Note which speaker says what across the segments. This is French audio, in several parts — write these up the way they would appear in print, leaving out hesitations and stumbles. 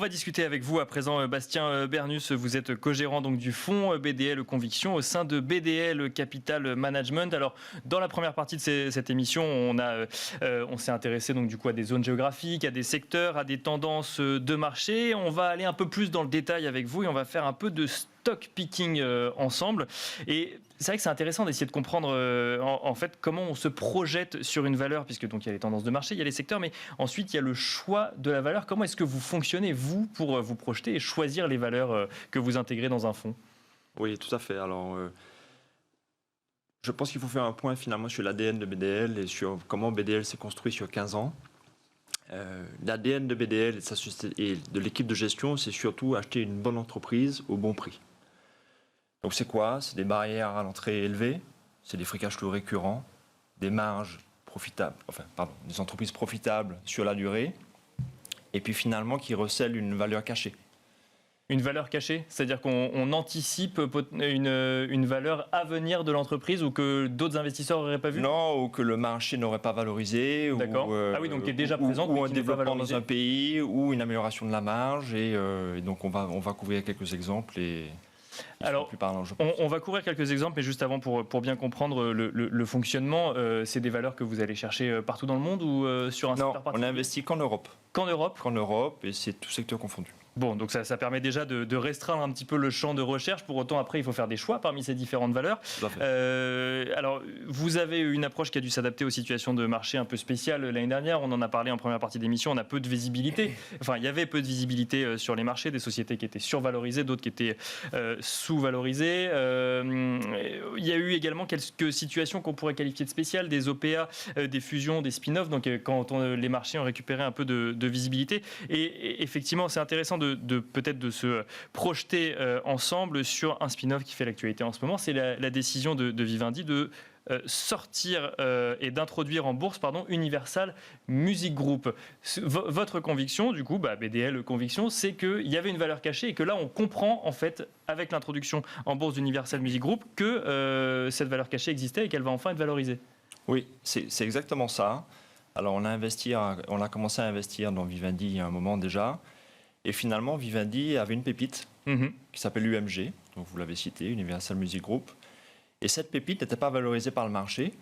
Speaker 1: va discuter avec vous à présent, Bastien Bernus. Vous êtes co-gérant donc du fonds BDL Conviction au sein de BDL Capital Management. Alors, dans la première partie de cette émission, on s'est intéressé donc du coup à des zones géographiques, à des secteurs, à des tendances de marché. On va aller un peu plus dans le détail avec vous et on va faire un peu de stock picking ensemble. Et c'est vrai que c'est intéressant d'essayer de comprendre en fait comment on se projette sur une valeur, puisque donc il y a les tendances de marché, il y a les secteurs, mais ensuite il y a le choix de la valeur. Comment est-ce que vous fonctionnez, vous, pour vous projeter et choisir les valeurs que vous intégrez dans un fonds ?
Speaker 2: Oui, tout à fait. Alors, je pense qu'il faut faire un point finalement sur l'ADN de BDL et sur comment BDL s'est construit sur 15 ans. L'ADN de BDL et de l'équipe de gestion, c'est surtout acheter une bonne entreprise au bon prix. Donc c'est quoi ? C'est des barrières à l'entrée élevées, c'est des free cash flow récurrents, des marges profitables, des entreprises profitables sur la durée, et puis finalement qui recèlent une valeur cachée.
Speaker 1: Une valeur cachée, c'est-à-dire qu'on anticipe une valeur à venir de l'entreprise ou que d'autres investisseurs n'auraient pas vu ?
Speaker 2: Non, ou que le marché n'aurait pas valorisé.
Speaker 1: D'accord. Oui, donc qui est déjà présente,
Speaker 2: ou
Speaker 1: mais
Speaker 2: un
Speaker 1: qui n'est pas
Speaker 2: développement
Speaker 1: valorisé.
Speaker 2: dans un pays, ou une amélioration de la marge. Et donc on va couvrir quelques exemples et
Speaker 1: alors,
Speaker 2: plus parlant, je pense.
Speaker 1: On va couvrir quelques exemples, mais juste avant, pour bien comprendre le fonctionnement, c'est des valeurs que vous allez chercher partout dans le monde ou sur un secteur particulier ?
Speaker 2: On n'investit qu'en Europe.
Speaker 1: Qu'en Europe ?
Speaker 2: Qu'en Europe, et c'est tout secteur confondu.
Speaker 1: Bon, donc ça permet déjà de restreindre un petit peu le champ de recherche. Pour autant, après, il faut faire des choix parmi ces différentes valeurs.
Speaker 2: Tout à fait.
Speaker 1: Alors, vous avez une approche qui a dû s'adapter aux situations de marché un peu spéciales l'année dernière. On en a parlé en première partie d'émission. On a peu de visibilité. Enfin, il y avait peu de visibilité sur les marchés, des sociétés qui étaient survalorisées, d'autres qui étaient sous-valorisées. Il y a eu également quelques situations qu'on pourrait qualifier de spéciales, des OPA, des fusions, des spin-offs. Donc, quand les marchés ont récupéré un peu de visibilité. Et effectivement, c'est intéressant peut-être de se projeter ensemble sur un spin-off qui fait l'actualité en ce moment. C'est la décision de Vivendi de sortir et d'introduire en bourse Universal Music Group. Votre conviction, du coup, BDL Conviction, c'est qu'il y avait une valeur cachée et que là, on comprend en fait, avec l'introduction en bourse d'Universal Music Group, que cette valeur cachée existait et qu'elle va enfin être valorisée.
Speaker 2: Oui, c'est exactement ça. Alors, on a commencé à investir dans Vivendi il y a un moment déjà. Et finalement, Vivendi avait une pépite qui s'appelle UMG, donc vous l'avez cité, Universal Music Group. Et cette pépite n'était pas valorisée par le marché,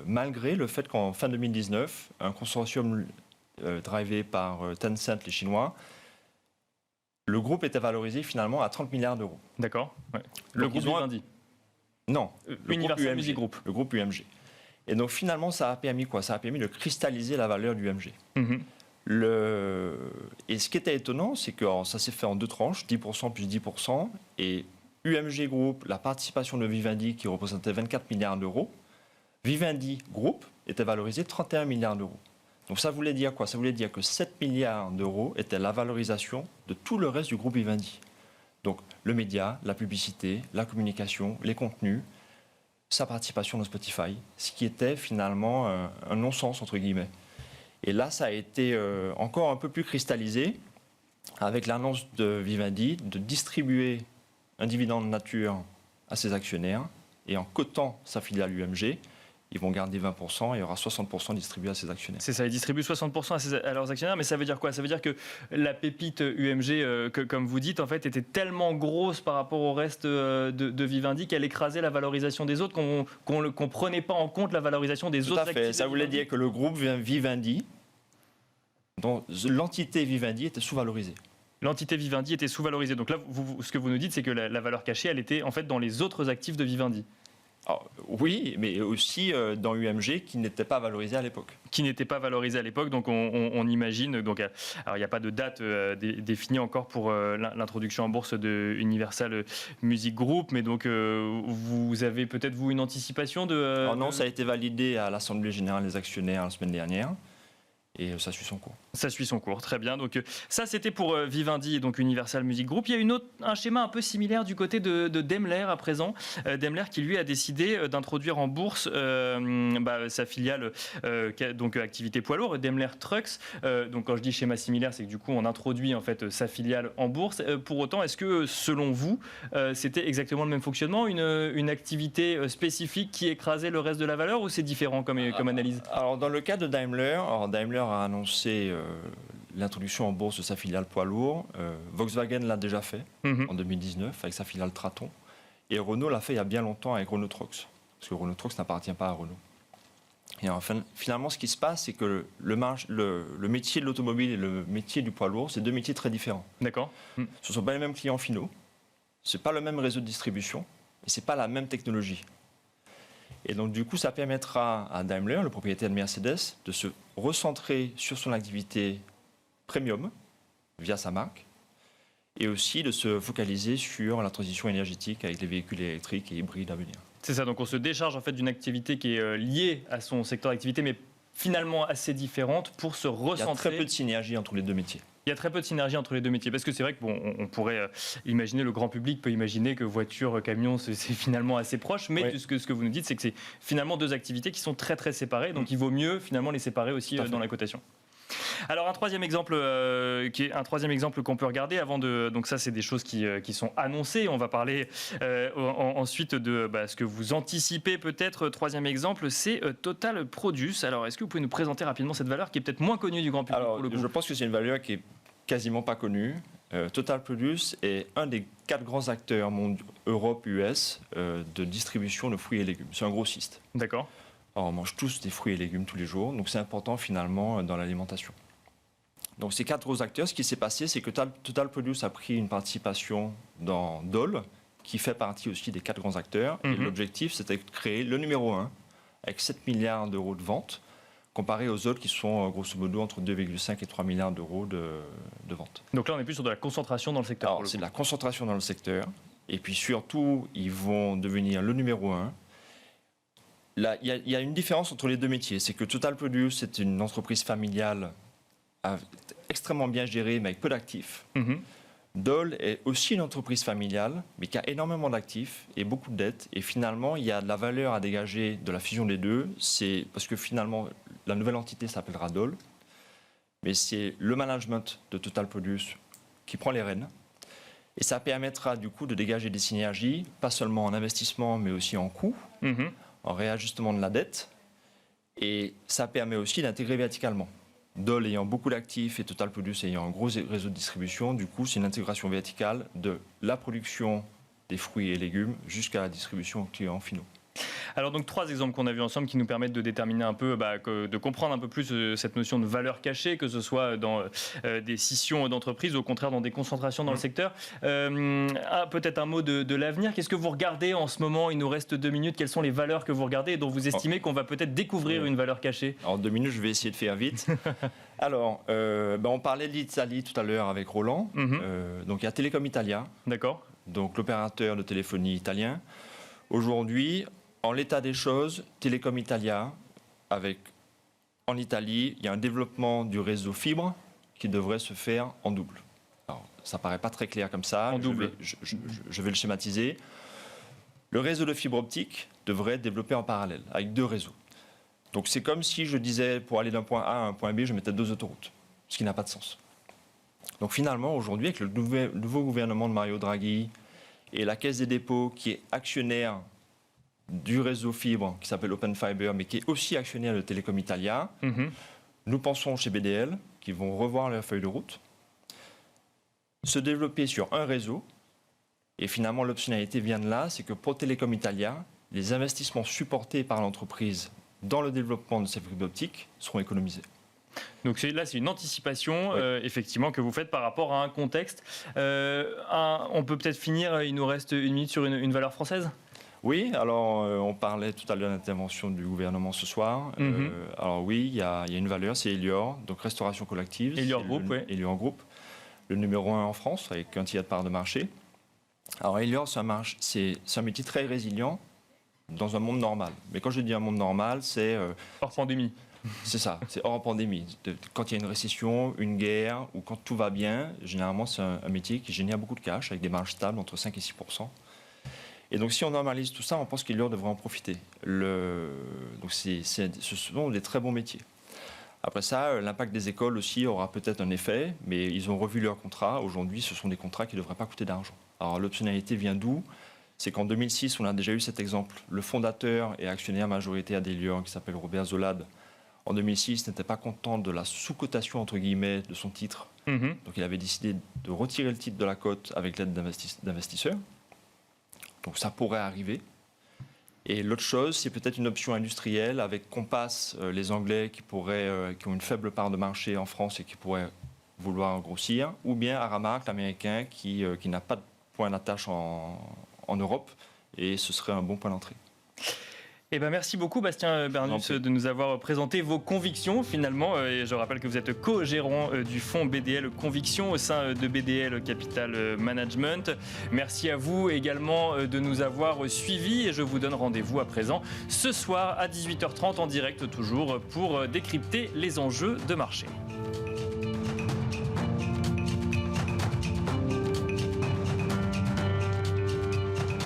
Speaker 2: malgré le fait qu'en fin 2019, un consortium drivé par Tencent, les Chinois, le groupe était valorisé finalement à 30 milliards d'euros.
Speaker 1: D'accord. Ouais. Le groupe Vivendi ?
Speaker 2: Non,
Speaker 1: Universal Music Group.
Speaker 2: Le groupe UMG. Et donc finalement, ça a permis quoi ? Ça a permis de cristalliser la valeur du UMG. Et ce qui était étonnant, c'est que ça s'est fait en deux tranches, 10% plus 10%, et UMG Group, la participation de Vivendi qui représentait 24 milliards d'euros, Vivendi Group était valorisé 31 milliards d'euros. Donc ça voulait dire quoi ? Ça voulait dire que 7 milliards d'euros était la valorisation de tout le reste du groupe Vivendi. Donc le média, la publicité, la communication, les contenus, sa participation dans Spotify, ce qui était finalement un non-sens entre guillemets. Et là, ça a été encore un peu plus cristallisé avec l'annonce de Vivendi de distribuer un dividende nature à ses actionnaires. Et en cotant sa filiale UMG, ils vont garder 20% et il y aura 60% distribués à ses actionnaires.
Speaker 1: C'est ça, ils distribuent 60% à leurs actionnaires, mais ça veut dire quoi ? Ça veut dire que la pépite UMG, comme vous dites, en fait, était tellement grosse par rapport au reste de Vivendi qu'elle écrasait la valorisation des autres, qu'on ne prenait pas en compte la valorisation des autres actifs.
Speaker 2: Ça voulait dire que le groupe Vivendi, dont l'entité Vivendi était sous-valorisée.
Speaker 1: L'entité Vivendi était sous-valorisée. Donc là, ce que vous nous dites, c'est que la valeur cachée, elle était en fait dans les autres actifs de Vivendi.
Speaker 2: Alors, oui, mais aussi dans UMG qui n'était pas valorisé à l'époque.
Speaker 1: Qui n'était pas valorisé à l'époque, donc on imagine. Donc, alors il n'y a pas de date définie encore pour l'introduction en bourse de Universal Music Group, mais donc vous avez peut-être vous une anticipation de.
Speaker 2: Alors non, ça a été validé à l'Assemblée générale des actionnaires la semaine dernière. Et ça suit son cours.
Speaker 1: Ça suit son cours, très bien. Donc ça, c'était pour Vivendi et donc Universal Music Group. Il y a un schéma un peu similaire du côté de Daimler à présent. Daimler qui, lui, a décidé d'introduire en bourse sa filiale, donc activité poids lourd, Daimler Trucks. Donc quand je dis schéma similaire, c'est que du coup, on introduit en fait sa filiale en bourse. Pour autant, est-ce que, selon vous, c'était exactement le même fonctionnement, une activité spécifique qui écrasait le reste de la valeur, ou c'est différent comme analyse ?
Speaker 2: Alors, dans le cas de Daimler, Daimler a annoncé l'introduction en bourse de sa filiale poids lourd. Volkswagen l'a déjà fait en 2019 avec sa filiale Traton. Et Renault l'a fait il y a bien longtemps avec Renault Trucks. Parce que Renault Trucks n'appartient pas à Renault. Et enfin, finalement, ce qui se passe, c'est que le métier de l'automobile et le métier du poids lourd, c'est deux métiers très différents.
Speaker 1: D'accord.
Speaker 2: Ce ne sont pas les mêmes clients finaux, ce n'est pas le même réseau de distribution, et ce n'est pas la même technologie. Et donc, du coup, ça permettra à Daimler, le propriétaire de Mercedes, de se recentrer sur son activité premium, via sa marque, et aussi de se focaliser sur la transition énergétique avec les véhicules électriques et hybrides à venir.
Speaker 1: C'est ça, donc on se décharge en fait d'une activité qui est liée à son secteur d'activité, mais finalement assez différente pour se recentrer.
Speaker 2: Il y a très peu de synergie entre les deux métiers.
Speaker 1: Il y a très peu de synergie entre les deux métiers, parce que c'est vrai que on pourrait imaginer, le grand public peut imaginer que voiture, camion, c'est finalement assez proche, mais
Speaker 2: Oui.
Speaker 1: ce que vous nous dites, c'est que c'est finalement deux activités qui sont très très séparées, donc il vaut mieux finalement les séparer aussi dans la cotation. Alors un troisième exemple qu'on peut regarder avant de, donc ça c'est des choses qui sont annoncées. On va parler ensuite de ce que vous anticipez peut-être. Troisième exemple, c'est Total Produce. Alors est-ce que vous pouvez nous présenter rapidement cette valeur qui est peut-être moins connue du grand public?
Speaker 2: Alors,
Speaker 1: pour le coup.
Speaker 2: je pense que c'est une valeur qui est quasiment pas connue. Total Produce est un des 4 grands acteurs Europe, US de distribution de fruits et légumes. C'est un grossiste.
Speaker 1: D'accord.
Speaker 2: Alors, on mange tous des fruits et légumes tous les jours, donc c'est important finalement dans l'alimentation. Donc ces 4 gros acteurs, ce qui s'est passé, c'est que Total Produce a pris une participation dans Dole, qui fait partie aussi des 4 grands acteurs. Et l'objectif, c'était de créer le numéro 1, avec 7 milliards d'euros de ventes, comparé aux autres qui sont grosso modo entre 2,5 et 3 milliards d'euros de ventes.
Speaker 1: Donc là, on est plus sur de la concentration dans le secteur.
Speaker 2: Alors, c'est de la concentration dans le secteur. Et puis surtout, ils vont devenir le numéro 1. Là, il y a une différence entre les deux métiers. C'est que Total Produce, c'est une entreprise familiale extrêmement bien gérée, mais avec peu d'actifs. Dole est aussi une entreprise familiale, mais qui a énormément d'actifs et beaucoup de dettes. Et finalement, il y a de la valeur à dégager de la fusion des deux. C'est parce que finalement, la nouvelle entité s'appellera Dole, mais c'est le management de Total Produce qui prend les rênes. Et ça permettra du coup de dégager des synergies, pas seulement en investissement, mais aussi en coûts, en réajustement de la dette. Et ça permet aussi d'intégrer verticalement. Dole ayant beaucoup d'actifs et Total Produce ayant un gros réseau de distribution, du coup, c'est une intégration verticale de la production des fruits et légumes jusqu'à la distribution aux clients finaux.
Speaker 1: Alors donc 3 exemples qu'on a vus ensemble qui nous permettent de déterminer un peu, de comprendre un peu plus cette notion de valeur cachée, que ce soit dans des scissions d'entreprises, au contraire dans des concentrations dans le secteur. Peut-être un mot de l'avenir. Qu'est-ce que vous regardez en ce moment? Il nous reste 2 minutes. Quelles sont les valeurs que vous regardez et dont vous estimez qu'on va peut-être découvrir une valeur cachée?
Speaker 2: En 2 minutes, je vais essayer de faire vite. Alors, on parlait de l'Italie tout à l'heure avec Roland. Donc il y a Telecom Italia,
Speaker 1: d'accord,
Speaker 2: donc l'opérateur de téléphonie italien. Aujourd'hui, en l'état des choses, Telecom Italia, en Italie, il y a un développement du réseau fibre qui devrait se faire en double. Alors, ça paraît pas très clair comme ça.
Speaker 1: En double.
Speaker 2: Je vais le schématiser. Le réseau de fibre optique devrait être développé en parallèle, avec 2 réseaux. Donc c'est comme si je disais, pour aller d'un point A à un point B, je mettais 2 autoroutes, ce qui n'a pas de sens. Donc finalement, aujourd'hui, avec le nouveau gouvernement de Mario Draghi et la Caisse des dépôts, qui est actionnaire du réseau fibre qui s'appelle Open Fiber, mais qui est aussi actionnaire de Telecom Italia. Nous pensons chez BDL qu'ils vont revoir leur feuille de route, se développer sur un réseau. Et finalement, l'optionnalité vient de là, c'est que pour Telecom Italia, les investissements supportés par l'entreprise dans le développement de ces fibres optiques seront économisés.
Speaker 1: Donc là, c'est une anticipation, effectivement, que vous faites par rapport à un contexte. On peut peut-être finir, il nous reste 1 minute sur une valeur française.
Speaker 2: Oui, alors on parlait tout à l'heure de l'intervention du gouvernement ce soir. Alors oui, il y a une valeur, c'est Elior, donc restauration collective.
Speaker 1: Elior Group, oui.
Speaker 2: Elior Group, le numéro 1 en France, avec un tiers de part de marché. Alors Elior, c'est un métier très résilient dans un monde normal. Mais quand je dis un monde normal, c'est...
Speaker 1: hors pandémie.
Speaker 2: C'est ça, c'est hors pandémie. Quand il y a une récession, une guerre, ou quand tout va bien, généralement c'est un métier qui génère beaucoup de cash, avec des marges stables entre 5 et 6%. Et donc, si on normalise tout ça, on pense qu'Elior devrait en profiter. Donc, ce sont des très bons métiers. Après ça, l'impact des écoles aussi aura peut-être un effet, mais ils ont revu leurs contrats. Aujourd'hui, ce sont des contrats qui ne devraient pas coûter d'argent. Alors, l'optionnalité vient d'où? C'est qu'en 2006, on a déjà eu cet exemple. Le fondateur et actionnaire majoritaire d'Elior, qui s'appelle Robert Zolad, En 2006, n'était pas content de la sous-cotation, entre guillemets, de son titre. Donc il avait décidé de retirer le titre de la cote avec l'aide d'investisseurs. Donc ça pourrait arriver. Et l'autre chose, c'est peut-être une option industrielle avec Compass, les Anglais qui ont une faible part de marché en France et qui pourraient vouloir grossir, ou bien Aramark, l'américain, qui n'a pas de point d'attache en Europe, et ce serait un bon point d'entrée.
Speaker 1: Eh ben merci beaucoup Bastien Bernus de nous avoir présenté vos convictions finalement. Et je rappelle que vous êtes co-gérant du fonds BDL Conviction au sein de BDL Capital Management. Merci à vous également de nous avoir suivis et je vous donne rendez-vous à présent ce soir à 18h30 en direct toujours pour décrypter les enjeux de marché.